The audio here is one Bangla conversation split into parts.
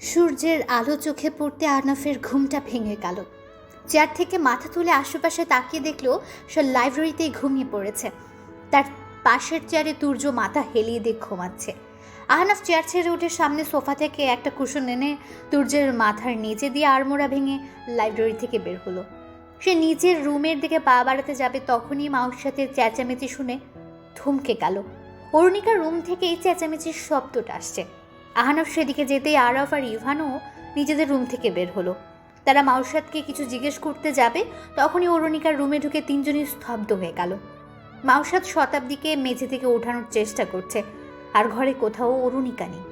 সূর্যের আলো চোখে পড়তে আহনাফের ঘুমটা ভেঙে গেল। চেয়ার থেকে মাথা তুলে আশেপাশে তাকিয়ে দেখলো সে লাইব্রেরিতেই ঘুমিয়ে পড়েছে। তার পাশের চেয়ারে তুর্য মাথা হেলিয়ে দিয়ে ঘুমাচ্ছে। আহনাফ চেয়ার ছেড়ে উঠে সামনে সোফা থেকে একটা কুশন এনে তুর্যের মাথার নিচে দিয়ে আড়মোড়া ভেঙে লাইব্রেরি থেকে বের হলো। সে নিজের রুমের দিকে পা বাড়াতে যাবে, তখনই মাউর সাথে চেঁচামেচি শুনে থমকে গেল। অরুণিকার রুম থেকে এই চেঁচামেচির শব্দটা আসছে। আহনাফ সেদিকে যেতেই আরফ আর ইভানও নিজেদের রুম থেকে বের হলো। তারা মাউসাদকে কিছু জিজ্ঞেস করতে যাবে, তখনই অরুণিকার রুমে ঢুকে তিনজনই স্তব্ধ হয়ে গেল। মাউসাদ শতাব্দীকে মেঝে থেকে ওঠানোর চেষ্টা করছে, আর ঘরে কোথাও অরুণিকা নেই।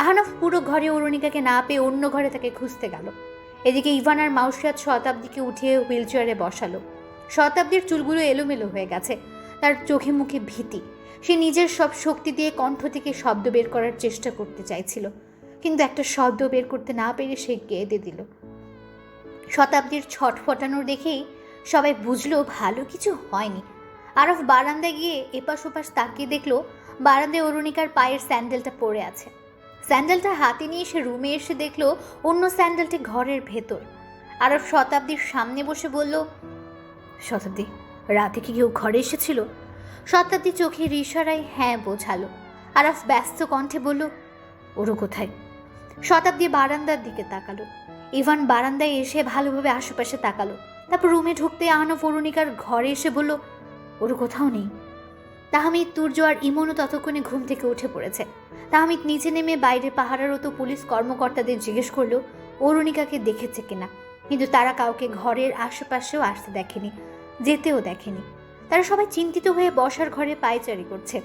আহনাফ পুরো ঘরে অরুণিকাকে না পেয়ে অন্য ঘরে তাকে খুঁজতে গেল। এদিকে ইভান আর মাউসাদ শতাব্দীকে উঠিয়ে হুইল চেয়ারে বসালো। শতাব্দীর চুলগুলো এলোমেলো হয়ে গেছে, তার চোখে মুখে ভীতি। সে নিজের সব শক্তি দিয়ে কণ্ঠ থেকে শব্দ বের করার চেষ্টা করতে চাইছিল, কিন্তু একটা শব্দ বের করতে না পেরে সে কেঁদে দিল। শতাব্দীর ছটফটানো দেখেই সবাই বুঝলো ভালো কিছু হয়নি। আরফ বারান্দায় গিয়ে এপাশ ওপাশ তাকিয়ে দেখলো বারান্দায় অরুণিকার পায়ের স্যান্ডেলটা পড়ে আছে। স্যান্ডেলটা হাতে নিয়ে সে রুমে এসে দেখলো অন্য স্যান্ডেলটি ঘরের ভেতর। আরফ শতাব্দীর সামনে বসে বলল, শতাব্দী, রাতে কি কেউ ঘরে এসেছিল? শতাব্দী চোখের ইশারায় হ্যাঁ বোঝালো। আরফ ব্যস্ত কণ্ঠে বলল, ওরও কোথায়? শতাব্দী বারান্দার দিকে তাকালো। ইভান বারান্দায় এসে ভালোভাবে আশেপাশে তাকালো। তারপর রুমে ঢুকতে আহনাফ অরুণিকার ঘরে এসে বলল, ওরও কোথাও নেই। তাহমিদ, তুর্য আর ইমনও ততক্ষণে ঘুম থেকে উঠে পড়েছে। তাহমিদ নিচে নেমে বাইরে পাহারারত পুলিশ কর্মকর্তাদের জিজ্ঞেস করলো অরুণিকাকে দেখেছে কিনা, কিন্তু তারা কাউকে ঘরের আশেপাশেও আসতে দেখেনি, যেতেও দেখেনি। তারা সবাই চিন্তিত হয়ে বসার ঘরে পায়চারি করছে।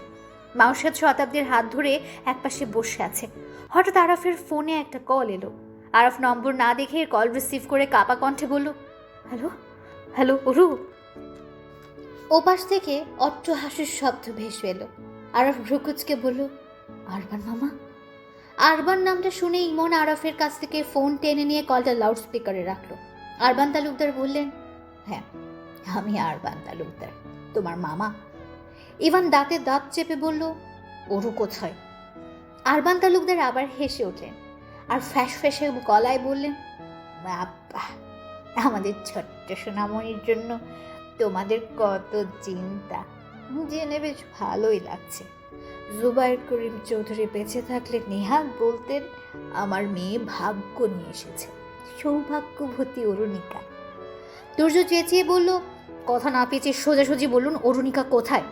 মাউসাদ শতাব্দীর হাত ধরে একপাশে বসে আছে। হঠাৎ আরফের ফোনে একটা কল এলো। আরফ নম্বর না দেখে কল রিসিভ করে কাপা কণ্ঠে বলল, হ্যালো হ্যালো অরু। ওপাশ থেকে অট্ট হাসির শব্দ ভেসে এলো। আরফ ভ্রুকুচকে বলল, আরবান মামা। আরবান নামটা শুনে ইমন আরফের কাছ থেকে ফোন টেনে নিয়ে কলটা লাউড স্পিকারে রাখলো। আরবান তালুকদার বললেন, হ্যাঁ আমি আরবান তালুকদার, তোমার মামা। ইভান দাঁতে দাঁত চেপে বলল, ওরু কোথায়? আরবান তালুকদার আবার হেসে উঠলেন আর ফ্যাস ফ্যাসে গলায় বললেন, বাবা, আমাদের ছোট্ট সোনামণির জন্য তোমাদের কত চিন্তা, জেনে বেশ ভালোই লাগছে। জুবায়ের করিম চৌধুরী বেঁচে থাকলে নেহাত বলতেন, আমার মেয়ে ভাগ্য নিয়ে এসেছে, সৌভাগ্যবতী অরুণিকা। তুর্য চেঁচিয়ে বলল, কথা না পেঁচিয়ে সোজাসুজি বলুন, অরুণিকা কোথায়?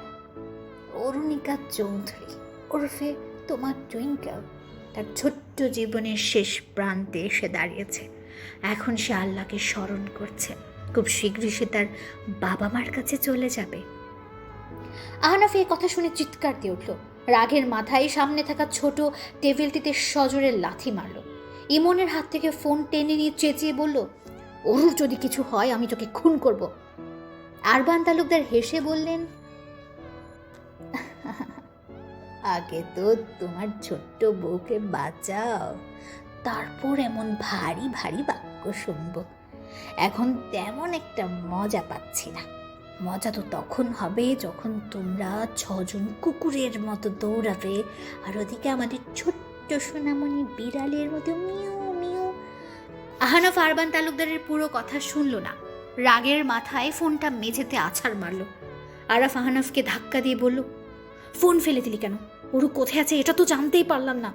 অরুণিকা চৌধুরী ওরফে তোমার টুইঙ্কেল তার ছোট্ট জীবনের শেষ প্রান্তে এসে দাঁড়িয়েছে। এখন সে আল্লাহকে স্মরণ করছে। খুব শীঘ্রই সে তার বাবা মার কাছে চলে যাবে। আহনাফ এই কথা শুনে চিৎকার দিয়ে উঠল। রাগের মাথায় সামনে থাকা ছোট টেবিলটিতে সজোরে লাথি মারল। ইমনের হাত থেকে ফোন টেনে নিয়ে চেঁচিয়ে বলল, অরুর যদি কিছু হয় আমি তোকে খুন করব। আরবান তালুকদার হেসে বললেন, আগে তো তোমার ছোট্ট বউকে বাঁচাও, তারপর এমন ভারী ভারী বাক্য শুনব। এখন তেমন একটা মজা পাচ্ছি না। মজা তো তখন হবে যখন তোমরা 6 জন কুকুরের মতো দৌড়াবে, আর ওদিকে আমাদের ছোট্ট সোনামণি বিড়ালের মতো মিউ মিউ। আহনাফ আরবান তালুকদারের পুরো কথা শুনল না। রাগের মাথায় ফোনটা মেঝেতে আছাড় মারল। আরাফ আহনাফকে ধাক্কা দিয়ে বলল, ফোন ফেলে দিলি কেন? ওরু কোথায় আছে এটা তো জানতেই পারলাম না।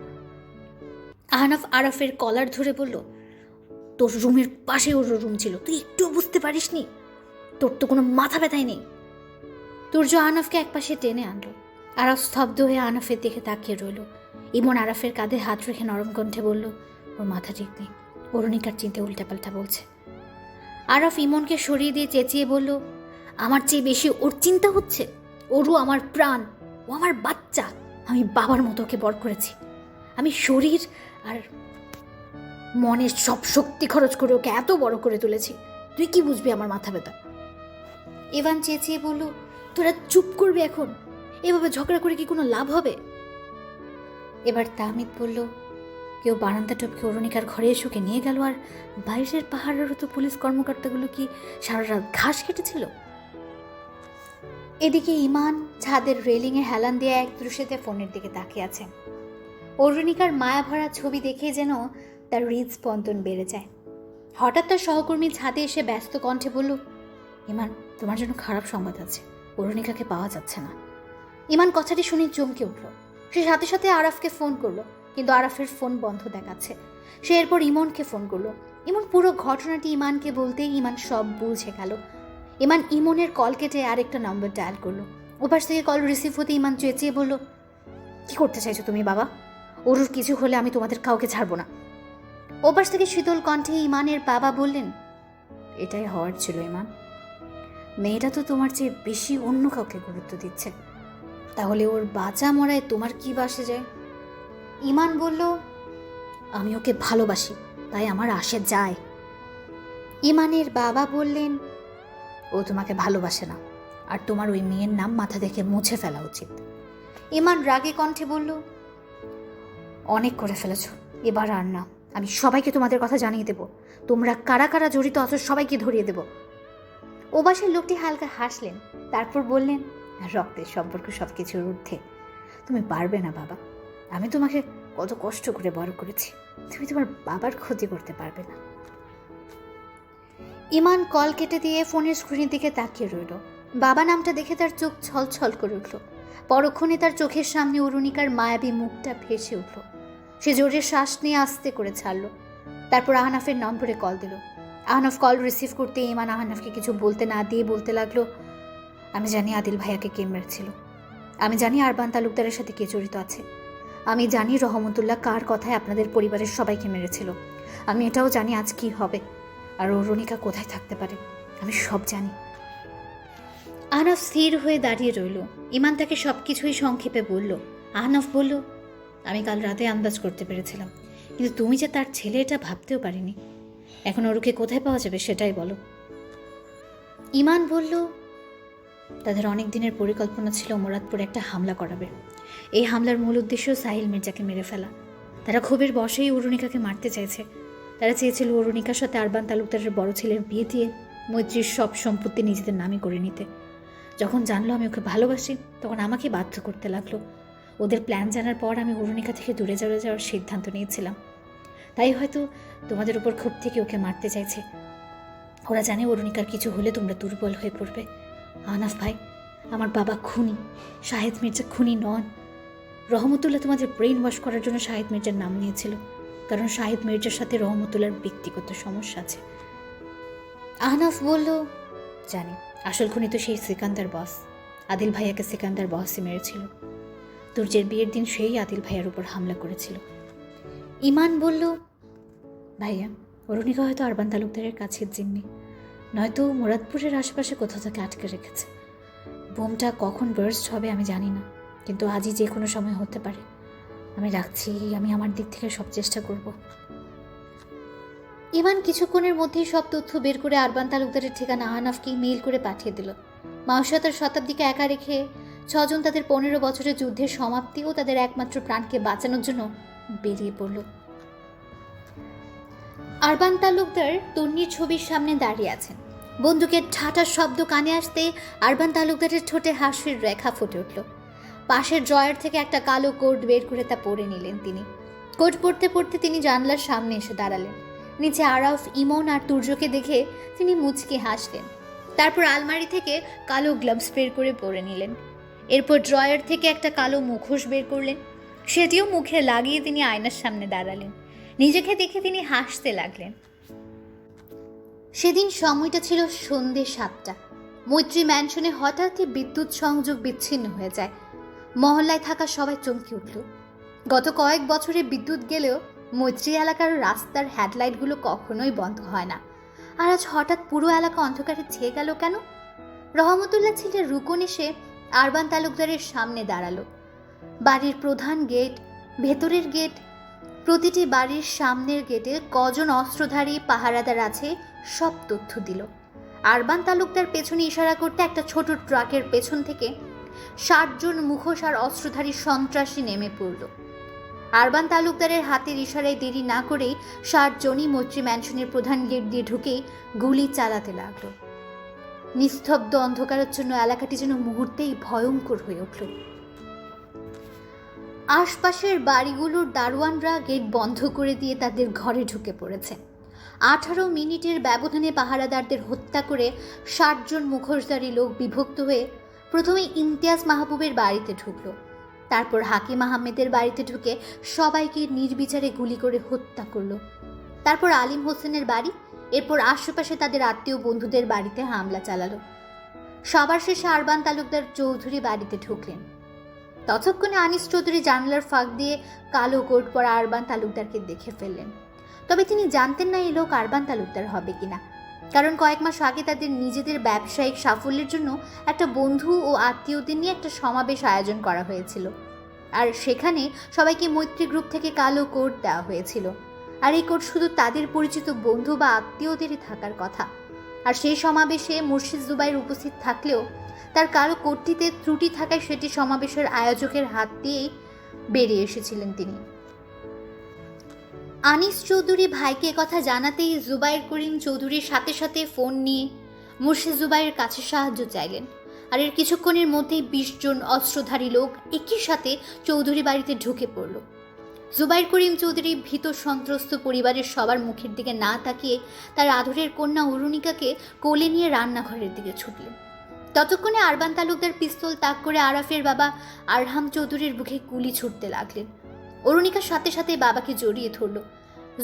আহনাফ আরাফের কলার ধরে বলল, তোর রুমের পাশে ওর রুম ছিল, তুই একটুও বুঝতে পারিসনি? তোর তো কোনো মাথা ব্যথাই নেই। তুর্য আহনাফকে একপাশে টেনে আনলো। আরাফ স্তব্ধ হয়ে আহনাফের দিকে তাকিয়ে রইল। ইমন আরাফের কাঁধে হাত রেখে নরম কণ্ঠে বলল, ওর মাথা ঠিক নেই, অরুণিকার চিন্তা উল্টাপাল্টা বলছে। আরাফ ইমনকে সরিয়ে দিয়ে চেঁচিয়ে বলল, আমার চেয়ে বেশি ওর চিন্তা হচ্ছে। ওরু আমার প্রাণ, ও আমার বাচ্চা। আমি বাবার মতো ওকে বড় করেছি। আমি শরীর আর মনের সব শক্তি খরচ করে ওকে এত বড় করে তুলেছি। তুই কি বুঝবি আমার মাথা ব্যথা? ইভান চেঁচিয়ে বলল, তোরা চুপ করবি এখন? এভাবে ঝগড়া করে কি কোনো লাভ হবে? এবার তাহমিদ বলল, কেউ বারান্দা টপকে অরুণিকার ঘরে এসে ওকে নিয়ে গেল, আর বাইরের পাহাড়ের তো পুলিশ কর্মকর্তাগুলো কি সারা রাত ঘাস কেটেছিল? এদিকে ইমান ছাদের রেলিংয়ে হেলান দিয়ে এক দৃশ্যতে ফোনের দিকে তাকিয়ে আছে। অরুণিকার মায়া ভরা ছবি দেখে যেন তার হৃদস্পন্দন বেড়ে যায়। হঠাৎ তার সহকর্মী ছাদে এসে ব্যস্ত কণ্ঠে বলল, ইমান, তোমার জন্য খারাপ সংবাদ আছে, অরুণিকাকে পাওয়া যাচ্ছে না। ইমান কথাটি শুনে চমকে উঠল। সে সাথে সাথে আরাফকে ফোন করলো, কিন্তু আরাফের ফোন বন্ধ দেখাচ্ছে। সে এরপর ইমনকে ফোন করলো। ইমন পুরো ঘটনাটি ইমানকে বলতেই ইমান সব বুঝে গেল। ইমান ইমনের কল কেটে আরেকটা নম্বর ডায়াল করলো। ওপাশ থেকে কল রিসিভ হতে ইমান চেঁচিয়ে বলল, কি করতে চাইছো তুমি বাবা? ওরুর কিছু হলে আমি তোমাদের কাউকে ছাড়বো না। ওপাশ থেকে শীতল কণ্ঠে ইমানের বাবা বললেন, এটাই হওয়ার ছিল ইমান। মেয়েটা তো তোমার চেয়ে বেশি অন্য কাউকে গুরুত্ব দিচ্ছে, তাহলে ওর বাঁচা মরায় তোমার কি বাসে যায়? ইমান বলল, আমি ওকে ভালোবাসি, তাই আমার আসে যায়। ইমানের বাবা বললেন, ও তোমাকে ভালোবাসে না, আর তোমার ওই মেয়ের নাম মাথা থেকে মুছে ফেলা উচিত। ইমান রাগে কণ্ঠে বলল, অনেক করে ফেলেছ, এবার আর না। আমি সবাইকে তোমাদের কথা জানিয়ে দেব। তোমরা কারা কারা জড়িত আছো সবাইকে ধরিয়ে দেব। ওবাসের লোকটি হালকা হাসলেন, তারপর বললেন, রক্তের সম্পর্ক সব কিছুর ঊর্ধ্বে। তুমি পারবে না বাবা, আমি তোমাকে কত কষ্ট করে বড় করেছি, তুমি তোমার বাবার ক্ষতি করতে পারবে না। ইমান কল কেটে দিয়ে ফোনের স্ক্রিনের দিকে তাকিয়ে রইল। বাবা নামটা দেখে তার চোখ ছলছল করে উঠল। পরক্ষণে তার চোখের সামনে অরুণিকার মায়াবী মুখটা ভেসে উঠল। সে জোরে শ্বাস নিয়ে আস্তে করে ছাড়ল। তারপর আহনাফের নম্বরে কল দিল। আহনাফ কল রিসিভ করতে ইমান আহনাফকে কিছু বলতে না দিয়ে বলতে লাগলো, আমি জানি আদিল ভাইয়াকে কে মেরেছিল, আমি জানি আরবান তালুকদারের সাথে কে জড়িত আছে, আমি জানি রহমতুল্লাহ কার কথায় আপনাদের পরিবারের সবাইকে মেরেছিল, আমি এটাও জানি আজ কি হবে, আর অরুণিকা কোথায় থাকতে পারে, আমি সব জানি। আহনাফ স্থির হয়ে দাঁড়িয়ে রইল। ইমান তাকে সব কিছুই সংক্ষেপে বলল। আহনাফ বলল, আমি কাল রাতে আন্দাজ করতে পেরেছিলাম, কিন্তু তুমি যে তার ছেলে এটা ভাবতেও পারিনি। এখন ওরুকে কোথায় পাওয়া যাবে সেটাই বলো। ইমান বলল, তাদের অনেক দিনের পরিকল্পনা ছিল মুরাদপুরে একটা হামলা করাবে। এই হামলার মূল উদ্দেশ্য সাহিল মির্জাকে মেরে ফেলা। তারা ক্ষোভের বশেই অরুণিকাকে মারতে চাইছে। তারা চেয়েছিল অরুণিকার সাথে আরবান তালুকদারের বড় ছেলের বিয়ে দিয়ে মৈত্রীর সব সম্পত্তি নিজেদের নামে করে নিতে। যখন জানলো আমি ওকে ভালোবাসি, তখন আমাকে বাধ্য করতে লাগলো। ওদের প্ল্যান জানার পর আমি অরুণিকা থেকে দূরে যাওয়ার সিদ্ধান্ত নিয়েছিলাম। তাই হয়তো তোমাদের উপর ক্ষোভ থেকে ওকে মারতে চাইছে। ওরা জানে অরুণিকার কিছু হলে তোমরা দুর্বল হয়ে পড়বে। আহনাফ ভাই, আমার বাবা খুনি, শাহেদ মির্জা খুনি নন। রহমতুল্লাহ তোমাদের ব্রেইন ওয়াশ করার জন্য শাহেদ মির্জার নাম নিয়েছিল, কারণ শাহেদ মির্জার সাথে রহমতুল্লাহর ব্যক্তিগত সমস্যা আছে। আহনাফ বলল, জানি, আসল খুনি তো সেই সিকান্দার বস। আদিল ভাইয়াকে সিকান্দার বসই মেরেছিল। তুর্যের বিয়ের দিন সেই আদিল ভাইয়ার উপর হামলা করেছিল। ইমান বলল, ভাইয়া, অরুণিকা হয়তো আরবান তালুকদারের কাছের জিম্মি, নয়তো মুরাদপুরের আশেপাশে কোথাও তাকে আটকে রেখেছে। বোমটা কখন বার্স্ট হবে আমি জানি না, কিন্তু আজই যে কোনো সময় হতে পারে। আমি রাখছি, আমি আমার দিক থেকে সব চেষ্টা করব। ইমান কিছুক্ষণের মধ্যেই সব তথ্য বের করে আরবান তালুকদারের ঠিকানা আহনাফকে মেইল করে পাঠিয়ে দিল। মাওশাতার শতাব্দীকে একা রেখে 6 জন তাদের 15 বছরের যুদ্ধের সমাপ্তি ও তাদের একমাত্র প্রাণকে বাঁচানোর জন্য বেরিয়ে পড়ল। আরবান তালুকদার তন্নির ছবির সামনে দাঁড়িয়ে আছেন। বন্দুকের ঠাটার শব্দ কানে আসতে আরবান তালুকদারের ঠোঁটে হাসির রেখা ফুটে উঠল। পাশের ড্রয়ার থেকে একটা কালো কোট বের করে তা পরে নিলেন তিনি। কোট পরতে পরতে তিনি জানলার সামনে এসে দাঁড়ালেন। নিচে আরাফ, ইমন আর তুর্যকে দেখে তিনি মুচকি হাসলেন। তারপর আলমারি থেকে কালো গ্লাভস বের করে পরে নিলেন। এরপর ড্রয়ার থেকে একটা কালো মুখোশ বের করলেন। সেটিও মুখে লাগিয়ে তিনি আয়নার সামনে দাঁড়ালেন। নিজেকে দেখে তিনি হাসতে লাগলেন। সেদিন সময়টা ছিল সন্ধ্যে 7টা। মৈত্রী ম্যানশনে হঠাৎই বিদ্যুৎ সংযোগ বিচ্ছিন্ন হয়ে যায়। মহল্লায় থাকা সবাই চমকে উঠল। গত কয়েক বছরে বিদ্যুৎ গেলেও মৈত্রী এলাকার রাস্তার হেডলাইটগুলো কখনোই বন্ধ হয় না। আর আজ হঠাৎ পুরো এলাকা অন্ধকারে ছেয়ে গেল কেন? রহমতুল্লাহ ছেলে রুকন এসে আরবান তালুকদারের সামনে দাঁড়ালো। বাড়ির প্রধান গেট, ভেতরের গেট, প্রতিটি বাড়ির সামনের গেটে কজন অস্ত্রধারী পাহারাদার আছে সব তথ্য দিল। আরবান তালুকদার পেছনে ইশারা করতে একটা ছোট ট্রাকের পেছন থেকে 60 জন মুখোশ আর অস্ত্রধারী সন্ত্রাসী নেমে পড়ল। আরবান তালুকদারের হাতের ইশারায় দেরি না করেই 60 জনই মৈত্রী ম্যানশনের প্রধান গেট দিয়ে ঢুকে গুলি চালাতে লাগলো। নিস্তব্ধ অন্ধকারের জন্য এলাকাটি যেন মুহূর্তেই ভয়ঙ্কর হয়ে উঠল। আশপাশের বাড়িগুলোর দারোয়ানরা গেট বন্ধ করে দিয়ে তাদের ঘরে ঢুকে পড়েছে। 18 মিনিটের ব্যবধানে পাহারাদারদের হত্যা করে 60 জন মুখোশধারী লোক বিভক্ত হয়ে প্রথমে ইমতিয়াজ মাহবুবের বাড়িতে ঢুকলো, তারপর হাকিম আহমেদের বাড়িতে ঢুকে সবাইকে নির্বিচারে গুলি করে হত্যা করলো। তারপর আলিম হোসেনের বাড়ি, এরপর আশেপাশে তাদের আত্মীয় বন্ধুদের বাড়িতে হামলা চালালো। সবার শেষে আরবান তালুকদার চৌধুরী বাড়িতে ঢুকলেন। ততক্ষণে আনিস চৌধুরী জানালার ফাঁক দিয়ে কালো কোট পরা আরবান তালুকদারকে দেখে ফেললেন। তবে তিনি জানতেন না এই লোক আরবান তালুকদার হবে কিনা, কারণ কয়েক মাস আগে তাদের নিজেদের ব্যবসায়িক সাফল্যের জন্য একটা বন্ধু ও আত্মীয়দের নিয়ে একটা সমাবেশ আয়োজন করা হয়েছিল, আর সেখানে সবাইকে মৈত্রী গ্রুপ থেকে কালো কোট দেওয়া হয়েছিল। আর এই কোট শুধু তাদের পরিচিত বন্ধু বা আত্মীয়দেরই থাকার কথা। আর সেই সমাবেশে মুর্শিদ জুবাইর উপস্থিত থাকলেও তার কালো কোটটিতে ত্রুটি থাকায় সেটি সমাবেশের আয়োজকের হাত দিয়েই বেরিয়ে এসেছিলেন তিনি। আনিস চৌধুরী ভাইকে কথা জানাতেই জুবাইর করিম চৌধুরীর সাথে সাথে ফোন নিয়ে মুর্শিদ জুবাইরের কাছে সাহায্য চাইলেন। আর এর কিছুক্ষণের মধ্যেই 20 জন অস্ত্রধারী লোক একই সাথে চৌধুরী বাড়িতে ঢুকে পড়ল। জুবাইর করিম চৌধুরী ভীত সন্ত্রস্ত পরিবারের সবার মুখের দিকে না তাকিয়ে তার আদরের কন্যা অরুণিকাকে কোলে নিয়ে রান্নাঘরের দিকে ছুটলেন। ততক্ষণে আরবান তালুকদার পিস্তল তাক করে আরাফের বাবা আরহাম চৌধুরীর বুকে গুলি ছুটতে লাগলেন। অরুণিকার সাথে সাথে বাবাকে জড়িয়ে ধরল।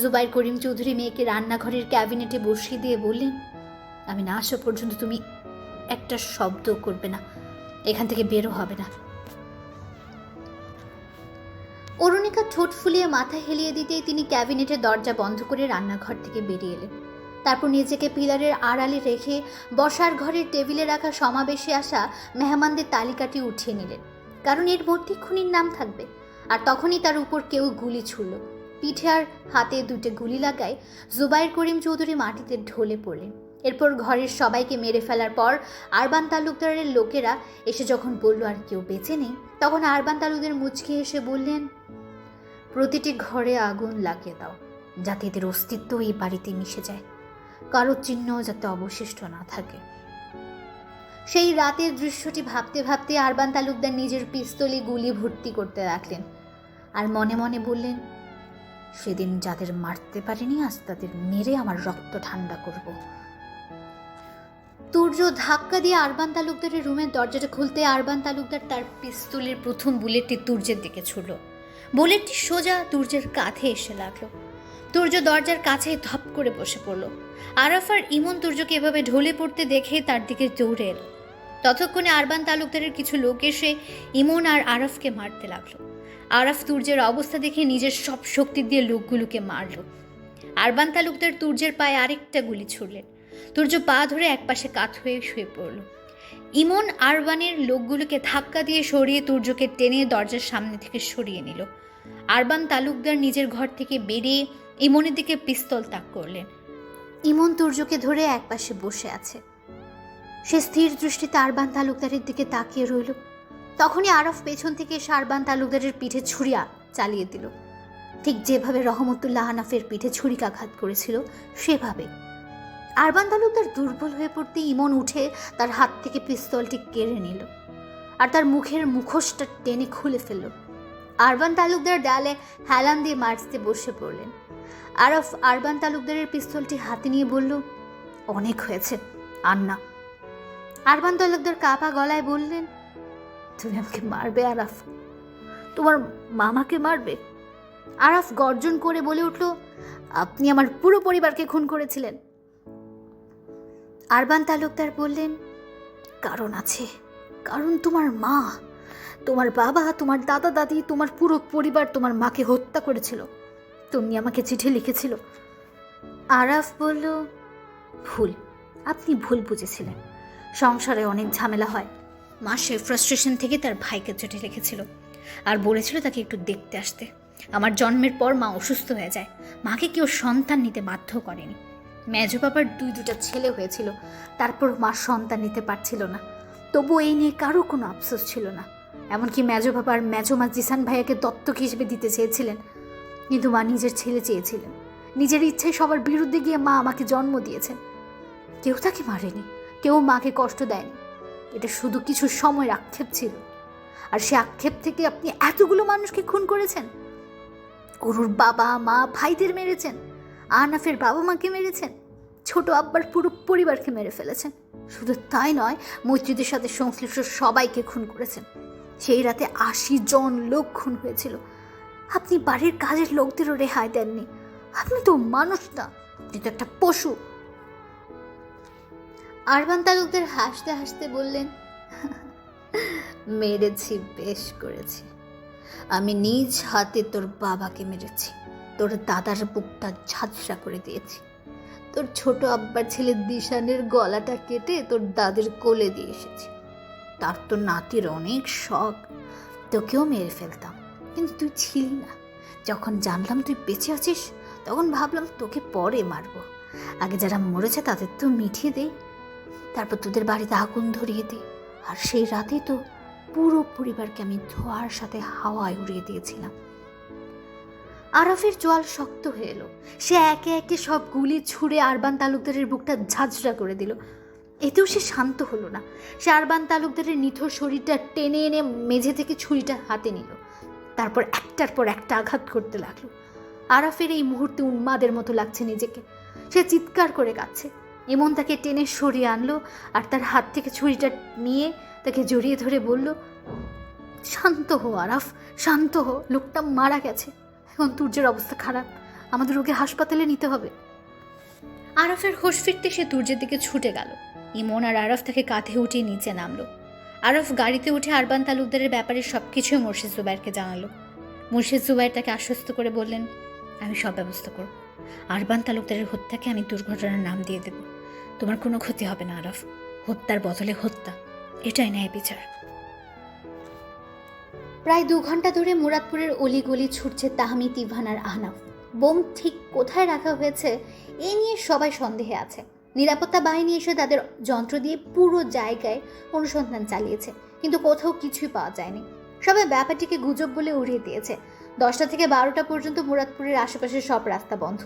জুবাইর করিম চৌধুরী মেয়েকে রান্নাঘরের ক্যাবিনেটে বসিয়ে দিয়ে বললেন, আমি না আসা পর্যন্ত তুমি একটা শব্দ করবে না, এখান থেকে বেরো হবে না। অরুণিকা ঠোঁট ফুলিয়ে মাথা হেলিয়ে দিতেই তিনি ক্যাবিনেটের দরজা বন্ধ করে রান্নাঘর থেকে বেরিয়ে এলেন। তারপর নিজেকে পিলারের আড়ালে রেখে বসার ঘরের টেবিলে রাখা সমাবেশে আসা মেহমানদের তালিকাটি উঠিয়ে নিলেন, কারণ এর মধ্যে খুনির নাম থাকবে। আর তখনই তার উপর কেউ গুলি ছুড়ল। পিঠে আর হাতে 2টে গুলি লাগায় জুবাইর করিম চৌধুরী মাটিতে ঢলে পড়লেন। এরপর ঘরের সবাইকে মেরে ফেলার পর আরবান তালুকদারের লোকেরা এসে যখন বলল আর কেউ বেঁচে নেই, তখন আরবান তালুকদার মুচকি এসে বললেন, প্রতিটি ঘরে আগুন লাগিয়ে দাও, যাতে এদের অস্তিত্ব এই বাড়িতে মিশে যায়, কারো চিহ্ন যাতে অবশিষ্ট না থাকে। সেই রাতের দৃশ্যটি ভাবতে ভাবতে আরবান তালুকদার নিজের পিস্তলে গুলি ভর্তি করতে লাগলেন আর মনে মনে বললেন, সেদিন যাদের মারতে পারিনি আজ তাদের মেরে আমার রক্ত ঠান্ডা করব। তুর্য ধাক্কা দিয়ে আরবান তালুকদারের রুমের দরজাটা খুলতে আরবান তালুকদার তার পিস্তলের প্রথম বুলেটটি তুর্যের দিকে ছুড়ল। বুলেটটি সোজা তুর্যের কাঁধে এসে লাগলো। তুর্য দরজার কাছে ধপ করে বসে পড়ল। আরাফ আর ইমন তুর্যকে এভাবে ঢলে পড়তে দেখে তার দিকে দৌড়ে এলো। ততক্ষণে আরবান তালুকদারের কিছু লোক এসে ইমন আর আরাফকে মারতে লাগলো। আরাফ তুর্যের অবস্থা দেখে নিজের সব শক্তি দিয়ে লোকগুলোকে মারল। আরবান তালুকদার তুর্যের পায়ে আরেকটা গুলি ছুড়লেন। তুর্য পা ধরে একপাশে কাত হয়ে শুয়ে পড়ল। ইমন আরবানের লোকগুলোকে ধাক্কা দিয়ে সরিয়ে তুর্যকে টেনে দরজার সামনে থেকে সরিয়ে নিল। আরবান তালুকদার নিজের ঘর থেকে বেরিয়ে ইমনের দিকে পিস্তল তাক করলেন। ইমন তুর্যকে ধরে একপাশে বসে আছে। সে স্থির দৃষ্টিতে আরবান তালুকদারের দিকে তাকিয়ে রইল। তখনই আরফ পেছন থেকে এসে আরবান তালুকদারের পিঠে ছুরি চালিয়ে দিল, ঠিক যেভাবে রহমতুল্লাহ হানাফের পিঠে ছুরিকাঘাত করেছিল সেভাবে। আরবান তালুকদার দুর্বল হয়ে পড়তে ইমন উঠে তার হাত থেকে পিস্তলটি কেড়ে নিল আর তার মুখের মুখোশটা টেনে খুলে ফেলল। আরবান তালুকদার ডালে হেলান দিয়ে মারতে বসে পড়লেন। আরফ আরবান তালুকদারের পিস্তলটি হাতে নিয়ে বলল, অনেক হয়েছে, আর না। আরবান তালুকদার কাঁপা গলায় বললেন, তুমি আমাকে মারবে আরাফ? তোমার মামাকে মারবে? আরাফ গর্জন করে বলে উঠল, আপনি আমার পুরো পরিবারকে খুন করেছিলেন। আরবান তালুকদার বললেন, কারণ আছে, কারণ তোমার মা, তোমার বাবা, তোমার দাদা দাদি, তোমার পুরো পরিবার তোমার মাকে হত্যা করেছিল। তুমি আমাকে চিঠি লিখেছিল। আরাফ বলল, ভুল, আপনি ভুল বুঝেছিলেন। সংসারে অনেক ঝামেলা হয়। মা সে ফ্রাস্ট্রেশন থেকে তার ভাইকে চিঠি লিখেছিল আর বলেছিল তাকে একটু দেখতে আসতে। আমার জন্মের পর মা অসুস্থ হয়ে যায়। মাকে কেউ সন্তান নিতে বাধ্য করেনি। মেজো বাবার 2 ছেলে হয়েছিল, তারপর মা সন্তান নিতে পারছিল না। তবু এই নিয়ে কারো কোনো আফসোস ছিল না। এমনকি মেজো বাবার মেজো মা জিসান ভাইয়াকে দত্তক হিসেবে দিতে চেয়েছিলেন, কিন্তু মা নিজের ছেলে চেয়েছিলেন। নিজের ইচ্ছায় সবার বিরুদ্ধে গিয়ে মা আমাকে জন্ম দিয়েছেন। কেউ তাকে মারেনি, কেউ মাকে কষ্ট দেয়নি। এটা শুধু কিছু সময়ের আক্ষেপ ছিল। আর সে আক্ষেপ থেকে আপনি এতগুলো মানুষকে খুন করেছেন। অরুর বাবা মা ভাইদের মেরেছেন, আহনাফের বাবা মাকে মেরেছেন, ছোট আব্বার পুরো পরিবারকে মেরে ফেলেছেন। শুধু তাই নয়, মসজিদের সাথে সংশ্লিষ্ট সবাইকে খুন করেছেন। সেই রাতে 80 জন লোক খুন হয়েছিল। আপনি বাড়ির কাজের লোকদেরও রেহাই দেননি। আপনি তো মানুষ না, আপনি তো একটা পশু। আরবান তালুকদার হাসতে হাসতে বললেন, মেরেছি, বেশ করেছি। আমি নিজ হাতে তোর বাবাকে মেরেছি, তোর দাদার বুকটা ঝাঁঝরা করে দিয়েছি, তোর ছোট আব্বার ছেলে দিশানের গলাটা কেটে তোর দাদের কোলে দিয়ে এসেছি। তার তো নাতির অনেক শখ, তোকেও মেরে ফেলতাম, কিন্তু তুই ছিলি না। যখন জানলাম তুই বেঁচে আছিস, তখন ভাবলাম তোকে পরে মারবো, আগে যারা মরেছে তাদের তো মিঠিয়ে দেই, তারপর তোদের বাড়িতে আগুন ধরিয়ে দিই। আর সেই রাতেই তো পুরো পরিবারকে আমি ধোঁয়ার সাথে হাওয়ায় উড়িয়ে দিয়েছিলাম। আরাফের জোয়াল শক্ত হয়ে এলো। সে একে একে সব গুলি ছুঁড়ে আরবান তালুকদারের বুকটা ঝাঁঝরা করে দিল। এতেও সে শান্ত হলো না। সে আরবান তালুকদারের নিথর শরীরটা টেনে এনে মেঝে থেকে ছুরিটা হাতে নিল, তারপর একটার পর একটা আঘাত করতে লাগলো। আরাফের এই মুহূর্তে উন্মাদের মতো লাগছে নিজেকে। সে চিৎকার করে কাঁদছে। ইমন তাকে টেনে সরিয়ে আনলো আর তার হাত থেকে ছুরিটা নিয়ে তাকে জড়িয়ে ধরে বলল, শান্ত হো আরাফ, শান্ত হো, লোকটা মারা গেছে, এখন তুর্যের অবস্থা খারাপ, আমাদের ওকে হাসপাতালে নিতে হবে। আরাফের হোশ ফিরতে সে তুর্যের দিকে ছুটে গেল। ইমন আর আরাফ তাকে কাঁধে উঠিয়ে নিচে নামলো। আরাফ গাড়িতে উঠে আরবান তালুকদারের ব্যাপারে সব কিছুই মুর্শিদ জুবাইরকে জানালো। মুর্শিদ জুবাইর তাকে আশ্বস্ত করে বললেন, আমি সব ব্যবস্থা করব। আরবান তালুকদারের হত্যাকে আমি দুর্ঘটনার নাম দিয়ে দেব। তোমার কোনো ক্ষতি হবে না আরাফ, হত্যার বদলে হত্যা, এটাই ন্যায় বিচার। প্রায় 2 ঘন্টা ধরে মুরাদপুরের অলিগলি ছুটছে তাহমিদ, ইভান আর আহনাফ। বোম ঠিক কোথায় রাখা হয়েছে এ নিয়ে সবাই সন্দেহে আছে। নিরাপত্তা বাহিনী এসে তাদের যন্ত্র দিয়ে পুরো জায়গায় অনুসন্ধান চালিয়েছে, কিন্তু কোথাও কিছুই পাওয়া যায়নি। সবাই ব্যাপারটিকে গুজব বলে উড়িয়ে দিয়েছে। 10টা থেকে 12টা পর্যন্ত মুরাদপুরের আশেপাশে সব রাস্তা বন্ধ।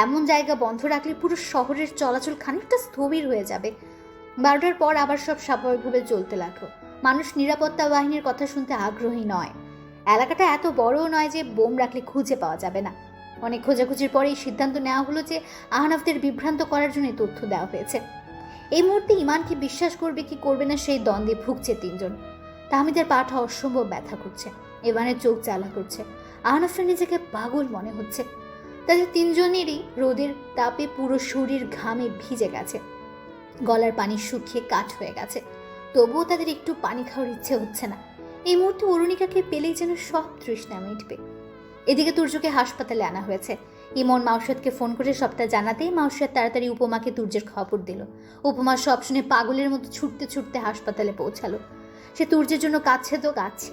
এমন জায়গা বন্ধ রাখলে পুরো শহরের চলাচল খানিকটা স্থবির হয়ে যাবে। 12টার পর আবার সব স্বাভাবিকভাবে চলতে লাগলো। মানুষ নিরাপত্তা বাহিনীর কথা শুনতে আগ্রহী নয়। এলাকাটা এত বড়ও নয় যে বোম রাখলে খুঁজে পাওয়া যাবে না। অনেক খোঁজাখুঁজির পরে এই সিদ্ধান্ত নেওয়া হলো যে আহনাফদের বিভ্রান্ত করার জন্য তথ্য দেওয়া হয়েছে। এই মুহূর্তে ইমানকে বিশ্বাস করবে কি করবে না সেই দ্বন্দ্বে ভুগছে 3 জন। তাহমিদের পাটা অসম্ভব ব্যথা করছে, ইভানের চোখ জ্বালা করছে, আহনাফের নিজেকে পাগল মনে হচ্ছে। তাদের 3 জনেরই রোদের তাপে পুরো শরীর ঘামে ভিজে গেছে, গলার পানি শুকিয়ে কাঠ হয়ে গেছে। তবুও তাদের একটু পানি খাওয়ার ইচ্ছে হচ্ছে না। এই মুহূর্তে অরুণিকাকে পেলেই যেন সব তৃষ্ণা মিটবে। এদিকে তুর্যকে হাসপাতালে আনা হয়েছে। ইমন মাউসাদকে ফোন করে সবটা জানাতেই মাউসাদ তাড়াতাড়ি উপমাকে তুর্যের খবর দিল। উপমা সব শুনে পাগলের মতো ছুটতে ছুটতে হাসপাতালে পৌঁছালো। সে তুর্যের জন্য কাঁদছে তো কাঁদছে।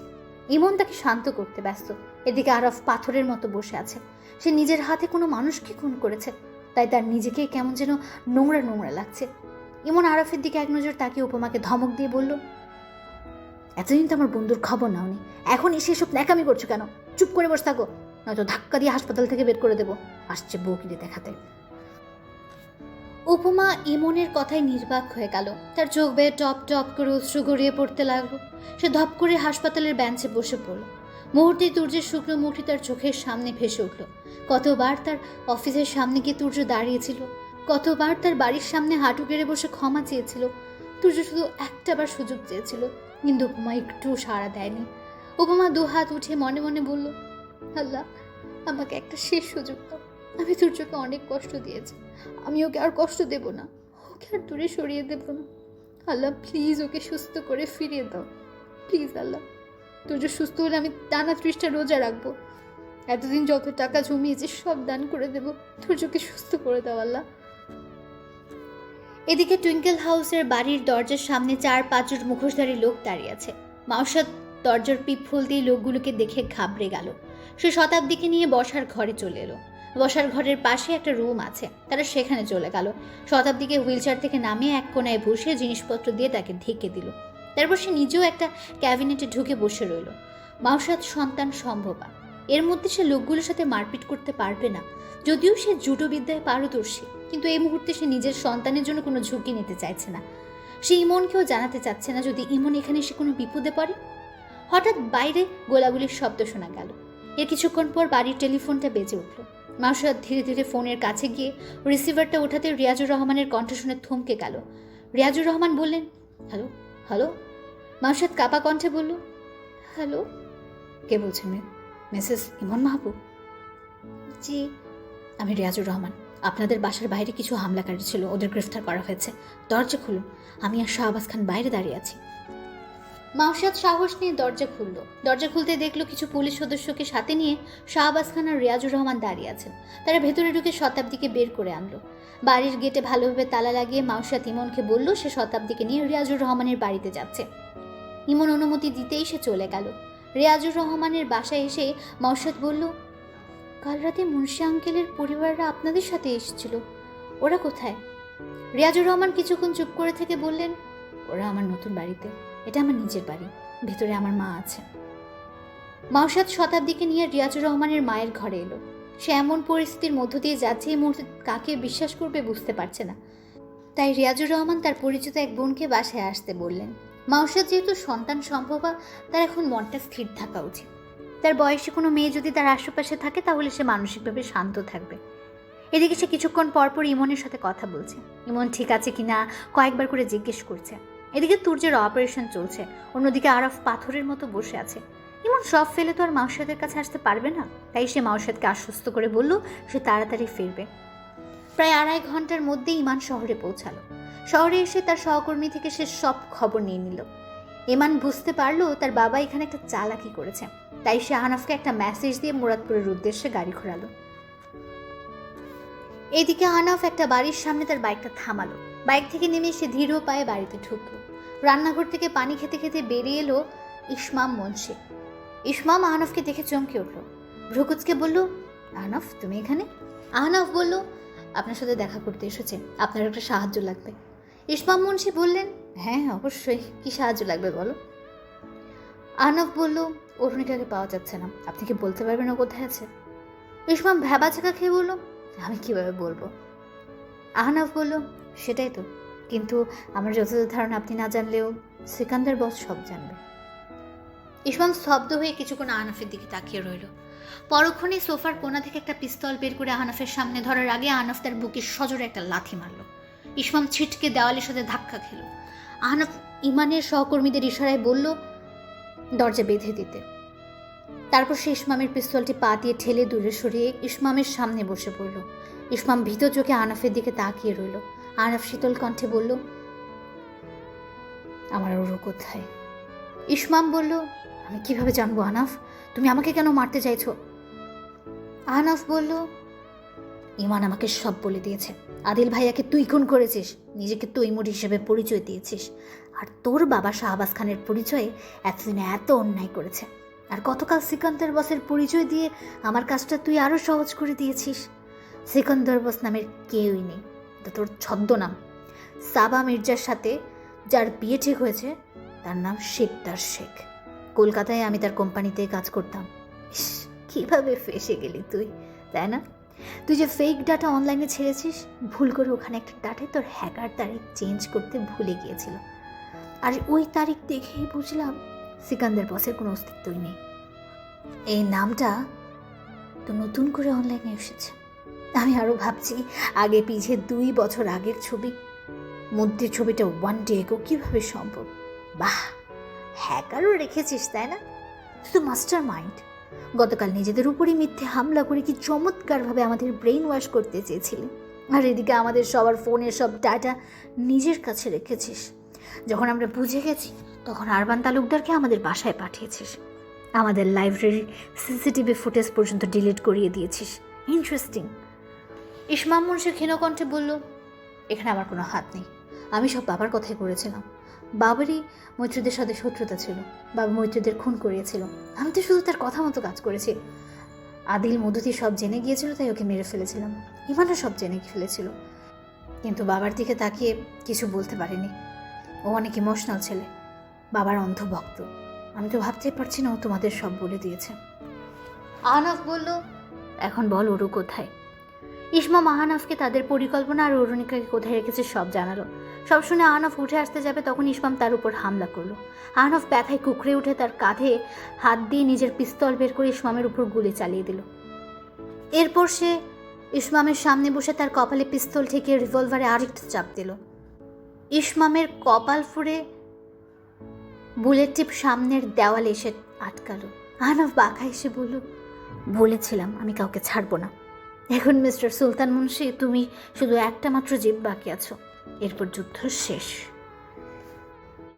ইমন তাকে শান্ত করতে ব্যস্ত। এদিকে আরফ পাথরের মতো বসে আছে। সে নিজের হাতে কোনো মানুষকে খুন করেছে, তাই তার নিজেকে কেমন যেন নোংরা নোংরা লাগছে। ইমন আরফের দিকে এক নজর তাকিয়ে উপমাকে ধমক দিয়ে বলল, এতদিন তো আমার বন্ধুর খবর নাওনি, এখন এসে এসব ন্যাকামি করছো কেন? চুপ করে বসে থাকো, নয়তো ধাক্কা দিয়ে হাসপাতাল থেকে বের করে দেবো। আসছে বউকিরে দেখাতে। উপমা ইমনের কথায় নির্বাক হয়ে গেল। তার চোখ বেয়ে টপ টপ করে অশ্রু গড়িয়ে পড়তে লাগলো। সে ধপ করে হাসপাতালের বেঞ্চে বসে পড়ল। মুহূর্তেই তুর্যের শুকনো মুখটি তার চোখের সামনে ভেসে উঠল। কতবার তার অফিসের সামনে গিয়ে তুর্য দাঁড়িয়েছিল, কতবার তার বাড়ির সামনে হাঁটু গেড়ে বসে ক্ষমা চেয়েছিল। তুর্য শুধু একটাবার সুযোগ চেয়েছিল, কিন্তু উপমা একটু সাড়া দেয়নি। উপমা 2 হাত উঠে মনে মনে বলল, আল্লাহ, আমাকে একটা শেষ সুযোগ দাও। আমি তুর্যকে অনেক কষ্ট দিয়েছি, আমি ওকে আর কষ্ট দেব না, ওকে আর দূরে সরিয়ে দেব না। আল্লাহ, প্লিজ ওকে সুস্থ করে ফিরিয়ে দাও, প্লিজ আল্লাহ। তুর্য সুস্থ হলে আমি টানা 30টা রোজা রাখবো। এতদিন যত টাকা জমিয়েছি সব দান করে দেব। তুর্যকে সুস্থ করে দাও আল্লাহ। এদিকে টুইঙ্কেল হাউসের বাড়ির দরজার সামনে 4-5 জন মুখোশধারী লোক দাঁড়িয়ে আছে। মাউসাদ দরজার পিপফুল দিয়ে লোকগুলোকে দেখে ঘাবড়ে গেল। সে শতাব্দীকে নিয়ে বসার ঘরে চলে এলো। বসার ঘরের পাশে একটা রুম আছে, তারা সেখানে চলে গেল। শতাব্দীকে হুইলচেয়ার থেকে নামিয়ে এক কোনায় বসে জিনিসপত্র দিয়ে তাকে ঢেকে দিল। তারপর সে নিজেও একটা ক্যাবিনেটে ঢুকে বসে রইল। মাউসাদ সন্তান সম্ভবা, এর মধ্যে সে লোকগুলোর সাথে মারপিট করতে পারবে না। যদিও সে জুডো বিদ্যায় পারদর্শী, কিন্তু এই মুহূর্তে সে নিজের সন্তানের জন্য কোনো ঝুঁকি নিতে চাইছে না। সে ইমনকেও জানাতে চাচ্ছে না যদি ইমন এখানে এসে কোনো বিপদে পড়ে। হঠাৎ বাইরে গোলাগুলির শব্দ শোনা গেল। এর কিছুক্ষণ পর বাড়ির টেলিফোনটা বেজে উঠল। মাসুদ ধীরে ধীরে ফোনের কাছে গিয়ে রিসিভারটা ওঠাতে রিয়াজুর রহমানের কণ্ঠ শুনে থমকে গেল। রিয়াজুর রহমান বললেন, হ্যালো হ্যালো। মাসুদ কাপা কণ্ঠে বলল, হ্যালো। কে বলছেন? মিসেস ইমন মাহবুব? জি। আমি রিয়াজুর রহমান। আপনাদের বাসার বাইরে কিছু হামলাকারী ছিল, ওদের গ্রেফতার করা হয়েছে। দরজা খুলুন, আমি আর শাহবাজ খান বাইরে দাঁড়িয়ে আছি। মাওশাদ সাহস নিয়ে দরজা খুলল। দরজা খুলতে দেখলো কিছু পুলিশ সদস্যকে সাথে নিয়ে শাহবাজ খান আর রিয়াজুর রহমান দাঁড়িয়ে আছেন। তারা ভেতরে ঢুকে শতাব্দীকে বের করে আনলো। বাড়ির গেটে ভালোভাবে তালা লাগিয়ে মাওশাদ ইমনকে বলল সে শতাব্দীকে নিয়ে রিয়াজুর রহমানের বাড়িতে যাচ্ছে। ইমন অনুমতি দিতেই সে চলে গেল। রিয়াজুর রহমানের বাসায় এসে মাওশাদ বলল, কাল রাতে মুন্সি আঙ্কেলের পরিবাররা আপনাদের সাথে এসেছিল, ওরা কোথায়? রিয়াজুর রহমান কিছুক্ষণ চুপ করে থেকে বললেন, ওরা আমার নতুন বাড়িতে, এটা আমার নিজের বাড়ি, ভেতরে আমার মা আছে। মাওশাদ শতাব্দীকে নিয়ে রিয়াজুর রহমানের মায়ের ঘরে এলো। সে এমন পরিস্থিতির মধ্য দিয়ে যাচ্ছে, এই মুহূর্তে কাকে বিশ্বাস করবে বুঝতে পারছে না। তাই রিয়াজুর রহমান তার পরিচিত এক বোনকে বাসায় আসতে বললেন। মাওশাদ যেহেতু সন্তান সম্ভবা, তার এখন মনটা স্থির থাকা উচিত। তার বয়সী কোনো মেয়ে যদি তার আশেপাশে থাকে তাহলে সে মানসিকভাবে শান্ত থাকবে। এদিকে সে কিছুক্ষণ পরপর ইমনের সাথে কথা বলছে। ইমন ঠিক আছে কিনা কয়েকবার করে জিজ্ঞেস করছে। এদিকে তুর্যের অপারেশন চলছে, অন্যদিকে আরফ পাথরের মতো বসে আছে। ইমন সব ফেলে তো আর মাওশাদের কাছে আসতে পারবে না, তাই সে মাওশাদকে আশ্বস্ত করে বলল সে তাড়াতাড়ি ফিরবে। প্রায় 2.5 ঘন্টার মধ্যে ইমান শহরে পৌঁছালো। শহরে এসে তার সহকর্মী থেকে সে সব খবর নিয়ে নিল। ইমান বুঝতে পারলো তার বাবা এখানে একটা চালাকি করেছে, তাই সে আহনাফকে একটা মেসেজ দিয়ে মুরাদপুরের উদ্দেশ্যে গাড়ি ঘোরালো। এদিকে আহনাফ একটা বাড়ির সামনে তার বাইকটা থামালো। বাইক থেকে নেমে সে ধীর পায়ে বাড়িতে ঢুকলো। রান্নাঘর থেকে পানি খেতে খেতে বেরিয়ে এলো ইসমাম মুন্সি। ইসমাম আহনাফকে দেখে চমকে উঠল। ভ্রুকুচকে বলল, আহনাফ তুমি এখানে? আহনাফ বলল, আপনার সাথে দেখা করতে এসেছে, আপনার একটা সাহায্য লাগবে। ইসমাম মুন্সি বললেন, হ্যাঁ অবশ্যই, কি সাহায্য লাগবে বলো। আহনাফ বলল, অরুণিকাকে পাওয়া যাচ্ছে না, আপনি কি বলতে পারবেন ও কোথায় আছে? ইসমাম ভ্যাবাচাকা খেয়ে বলল, আমি কিভাবে বলবো? আহনাফ বলল, সেটাই তো, কিন্তু আমার যতদূর ধারণা আপনি না জানলেও সিকান্দার বস সব জানবে। ইসমাম স্তব্ধ হয়ে কিছুক্ষণ আহনাফের দিকে তাকিয়ে রইল। পরক্ষণে সোফার কোণা থেকে একটা পিস্তল বের করে আহনাফের সামনে ধরার আগে আহনাফ তার বুকে সজোরে একটা লাথি মারল। ইসমাম ছিটকে দেওয়ালের সাথে ধাক্কা খেল। আহনাফ ইমানের সহকর্মীদের ইশারায় বলল দরজা বেঁধে দিতে। তারপর সে ইসমামের পিস্তলটি পা দিয়ে ঠেলে দূরে সরিয়ে ইসমামের সামনে বসে পড়ল। ইসমাম ভীত চোখে আহনাফের দিকে তাকিয়ে রইল। আহনাফ শীতল কণ্ঠে বলল, আমার ওরু কোথায়? ইসমাম বলল, আমি কিভাবে জানবো আহনাফ, তুমি আমাকে কেন মারতে চাইছো? আহনাফ বলল, ইমান আমাকে সব বলে দিয়েছে। আদিল ভাইয়াকে তুই খুন করেছিস, নিজেকে তৈমুর হিসেবে পরিচয় দিয়েছিস, আর তোর বাবা শাহবাজ খানের পরিচয়ে এতদিনে এত অন্যায় করেছে, আর গতকাল সিকান্দার বসের পরিচয় দিয়ে আমার কাজটা তুই আরও সহজ করে দিয়েছিস। সিকান্দার বস নামের কেউই নেই, এটা তোর ছদ্মনাম। সাবা মির্জার সাথে যার বিয়ে ঠিক হয়েছে তার নাম শেখদার শেখ। কলকাতায় আমি তার কোম্পানিতে কাজ করতাম। কিভাবে ফেসে গেলি তুই, তাই না? তুই যে ফেক ডাটা অনলাইনে ছেড়েছিস, ভুল করে ওখানে একটা ডাটায় তোর হ্যাকার তারিখ চেঞ্জ করতে ভুলে গিয়েছিল, আর ওই তারিখ দেখেই বুঝলাম সিকান্দার বসের কোনো অস্তিত্বই নেই। এই নামটা তো নতুন করে অনলাইনে এসেছে। আমি আরও ভাবছি আগে পিছিয়ে 2 বছর আগের ছবি, মধ্যে ছবিটা 1 ডে এগো কীভাবে সম্ভব? বাহ, হ্যাকারও রেখেছিস তাই না? শুধু মাস্টার মাইন্ড। গতকাল নিজেদের উপরই মিথ্যে হামলা করে কি চমৎকারভাবে আমাদের ব্রেইন ওয়াশ করতে চেয়েছিলি, আর এদিকে আমাদের সবার ফোনের সব ডাটা নিজের কাছে রেখেছিস। যখন আমরা বুঝে গেছি তখন আরবান তালুকদারকে আমাদের বাসায় পাঠিয়েছিস, আমাদের লাইব্রেরির সিসিটিভি ফুটেজ পর্যন্ত ডিলিট করিয়ে দিয়েছিস। ইন্টারেস্টিং। ইসমাম মুন্সি ক্ষীণকণ্ঠে বলল, এখানে আমার কোনো হাত নেই, আমি সব বাবার কথাই করেছিলাম। বাবারই মৈত্রীদের সাথে শত্রুতা ছিল, বাবা মৈত্রীদের খুন করিয়েছিল, আমি তো শুধু তার কথা মতো কাজ করেছি। আদিল মধুতি সব জেনে গিয়েছিল তাই ওকে মেরে ফেলেছিলাম, ইমানও সব জেনে ফেলেছিল, কিন্তু বাবার দিকে তাকিয়ে কিছু বলতে পারিনি। ও অনেক ইমোশনাল ছেলে, বাবার অন্ধভক্ত, আমি তো ভাবতেই পারছি না ও তোমাদের সব বলে দিয়েছে। আহনাফ বলল, এখন বল ওরু কোথায়? ইসমা আহনাফকে তাদের পরিকল্পনা আর অরুণিকাকে কোথায় রেখেছে সব জানালো। সব শুনে আহনাফ উঠে আসতে যাবে তখন ইসমাম তার উপর হামলা করলো। আহনাফ ব্যথায় কুকড়ে উঠে তার কাঁধে হাত দিয়ে নিজের পিস্তল বের করে ইসমামের উপর গুলি চালিয়ে দিল। এরপর সে ইসমামের সামনে বসে তার কপালে পিস্তল ঠেকিয়ে রিভলভারে আরেকটা চাপ দিল। ইসমামের কপাল ফুঁড়ে বুলেট টিপ সামনের দেওয়ালে এসে আটকালো। আহনাফ বাঁকা এসে বলল, বলেছিলাম আমি কাউকে ছাড়বো না। এখন মিস্টার সুলতান মুন্সি, তুমি শুধু একটা মাত্র জীব বাকি আছো, এরপর যুদ্ধ শেষ।